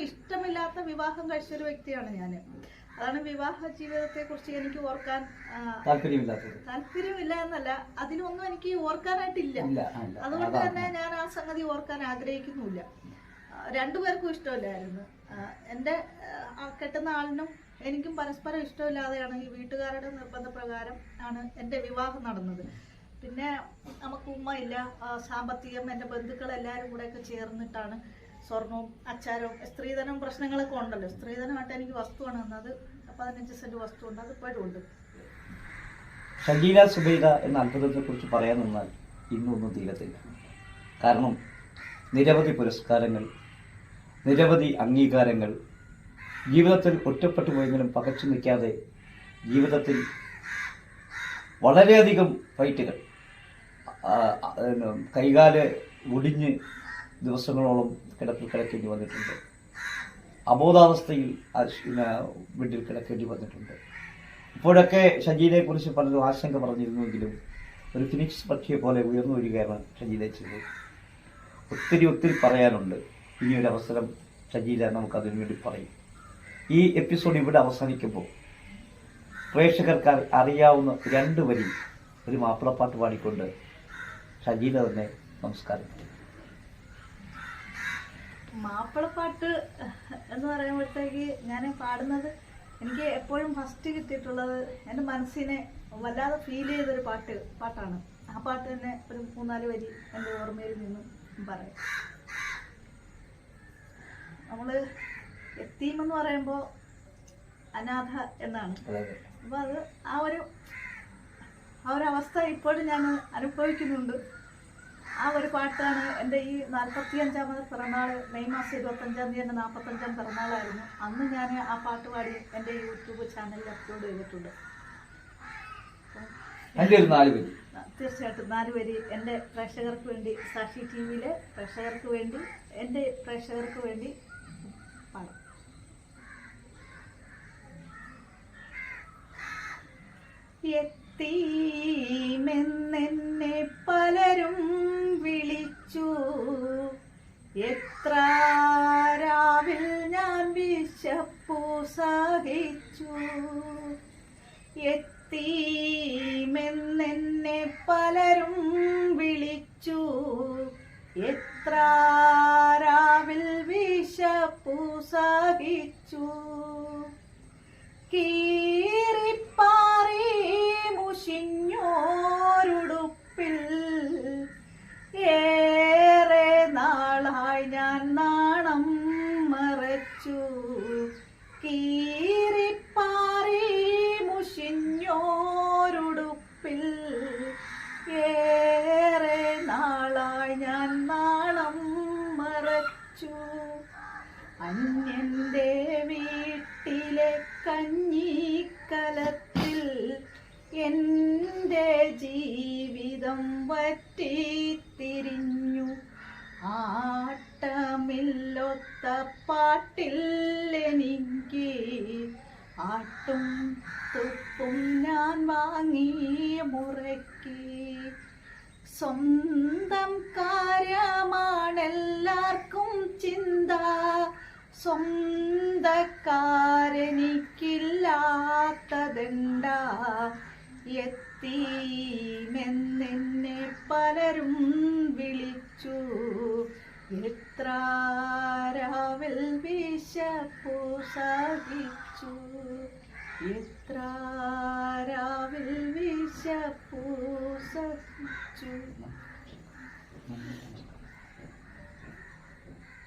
ഇഷ്ടമില്ലാത്ത വിവാഹം കഴിച്ചൊരു വ്യക്തിയാണ് ഞാൻ. അതാണ് വിവാഹ ജീവിതത്തെ കുറിച്ച് എനിക്ക് ഓർക്കാൻ താല്പര്യമില്ല എന്നല്ല, അതിലൊന്നും എനിക്ക് ഓർക്കാനായിട്ടില്ല. അതുകൊണ്ട് തന്നെ ഞാൻ ആ സംഗതി ഓർക്കാൻ ആഗ്രഹിക്കുന്നുമില്ല. രണ്ടുപേർക്കും ഇഷ്ടമില്ലായിരുന്നു. എൻ്റെ കെട്ടുന്ന ആളിനും എനിക്കും പരസ്പരം ഇഷ്ടമില്ലാതെയാണ് ഈ വീട്ടുകാരുടെ നിർബന്ധപ്രകാരം ആണ് എൻ്റെ വിവാഹം നടന്നത്. പിന്നെ നമുക്ക് ഉമ്മയില്ല, സാമ്പത്തികം എൻ്റെ ബന്ധുക്കളെല്ലാവരും കൂടെയൊക്കെ ചേർന്നിട്ടാണ് സ്വർണവും അച്ചാരവും സ്ത്രീധനം പ്രശ്നങ്ങളൊക്കെ ഉണ്ടല്ലോ. സ്ത്രീധനമായിട്ട് എനിക്ക് വസ്തുവാണ് തന്നത്. 15 സെന്റ് വസ്തു ഉണ്ട്, അത് ഇപ്പോഴും ഉണ്ട്. ഷജീല സുബൈദ എന്ന അത്ഭുതത്തെ കുറിച്ച് പറയാൻ നിന്നാൽ ഇന്നൊന്നും തീരത്തില്ല. കാരണം നിരവധി പുരസ്കാരങ്ങൾ, നിരവധി അംഗീകാരങ്ങൾ, ജീവിതത്തിൽ ഒറ്റപ്പെട്ടു പോയെങ്കിലും പകച്ചു നിൽക്കാതെ ജീവിതത്തിൽ വളരെയധികം ഫൈറ്റുകൾ, കൈകാല് ഒടിഞ്ഞ് ദിവസങ്ങളോളം കിടപ്പിൽ കിടക്കേണ്ടി വന്നിട്ടുണ്ട്. അബോധാവസ്ഥയിൽ വീട്ടിൽ കിടക്കേണ്ടി വന്നിട്ടുണ്ട്. ഇപ്പോഴൊക്കെ ഷജീലയെ കുറിച്ച് പലരും ആശങ്ക പറഞ്ഞിരുന്നുവെങ്കിലും ഒരു ഫിനിക്സ് പക്ഷിയെ പോലെ ഉയർന്നു വരികയാണ് ഷജീലയെ ചെയ്തത്. ഒത്തിരി പറയാനുണ്ട്. ഇനിയൊരവസരം ഷജീല നമുക്കതിനു വേണ്ടി പറയും. ഈ എപ്പിസോഡ് ഇവിടെ അവസാനിക്കുമ്പോൾ പ്രേക്ഷകർക്ക് അറിയാവുന്ന 2 വരി ഒരു മാപ്പിളപ്പാട്ട് പാടിക്കൊണ്ട് ഷജീല തന്നെ നമസ്കാരം. മാപ്പിളപ്പാട്ട് എന്ന് പറയുമ്പോഴത്തേക്ക് ഞാൻ പാടുന്നത്, എനിക്ക് എപ്പോഴും ഫസ്റ്റ് കിട്ടിയിട്ടുള്ളത് എൻ്റെ മനസ്സിനെ വല്ലാതെ ഫീൽ ചെയ്തൊരു പാട്ടാണ്. ആ പാട്ട് തന്നെ ഒരു 3-4 വരി എൻ്റെ ഓർമ്മയിൽ നിന്നും പറയാം. നമ്മൾ യത്തീമെന്ന് പറയുമ്പോൾ അനാഥ എന്നാണ്. അപ്പോൾ അത് ആ ഒരു അവസ്ഥ ഇപ്പോഴും ഞാൻ അനുഭവിക്കുന്നുണ്ട്. ആ ഒരു പാട്ടാണ് എൻ്റെ ഈ 45ാമത് പിറന്നാൾ. മെയ് മാസം 25-ാം തീയതി എൻ്റെ 45ാം പിറന്നാളായിരുന്നു. അന്ന് ഞാൻ ആ പാട്ട് പാടി എൻ്റെ യൂട്യൂബ് ചാനലിൽ അപ്ലോഡ് ചെയ്തിട്ടുണ്ട്. തീർച്ചയായിട്ടും 4 വരി എൻ്റെ പ്രേക്ഷകർക്ക് വേണ്ടി, സാക്ഷി TV-യിലെ പ്രേക്ഷകർക്ക് വേണ്ടി, എൻ്റെ പ്രേക്ഷകർക്ക് വേണ്ടി പാടാം. യത്തീമെന്നെന്നെ പലരും വിളിച്ചു, എത്ര രാവിൽ ഞാൻ വിശപ്പു സഹിച്ചു. യത്തീമെന്നെന്നെ പലരും വിളിച്ചു, എത്ര രാവിൽ വിശപ്പു സഹിച്ചു. കീറിപ്പാറി മുഷിഞ്ഞോരുടുപ്പിൽ ഏറെ നാളായി ഞാൻ നാണം മറച്ചു. കീറിപ്പാറി മുഷിഞ്ഞോരുടുപ്പിൽ ഏറെ നാളായി ഞാൻ നാണം മറച്ചു. അന്യന്റെ വീട്ടിലെ കഞ്ഞിക്കലത്തിൽ എൻ്റെ ജീവിതം വറ്റിത്തിരിഞ്ഞു. ആട്ടമില്ലൊത്ത പാട്ടില്ലെനിക്ക്, ആട്ടും തുപ്പും ഞാൻ വാങ്ങി മുറയ്ക്ക്. സ്വന്തം കാര്യമാണെല്ലാവർക്കും ചിന്ത, സ്വന്തക്കാരെനിക്കില്ലാത്തതെണ്ടാ. യത്തീമെന്നെന്നെ പലരും വിളിച്ചു, എത്ര രാവിൽ വിശപ്പു സഹിച്ചു. എത്ര രാവിൽ വിശപ്പു സഹിച്ചു.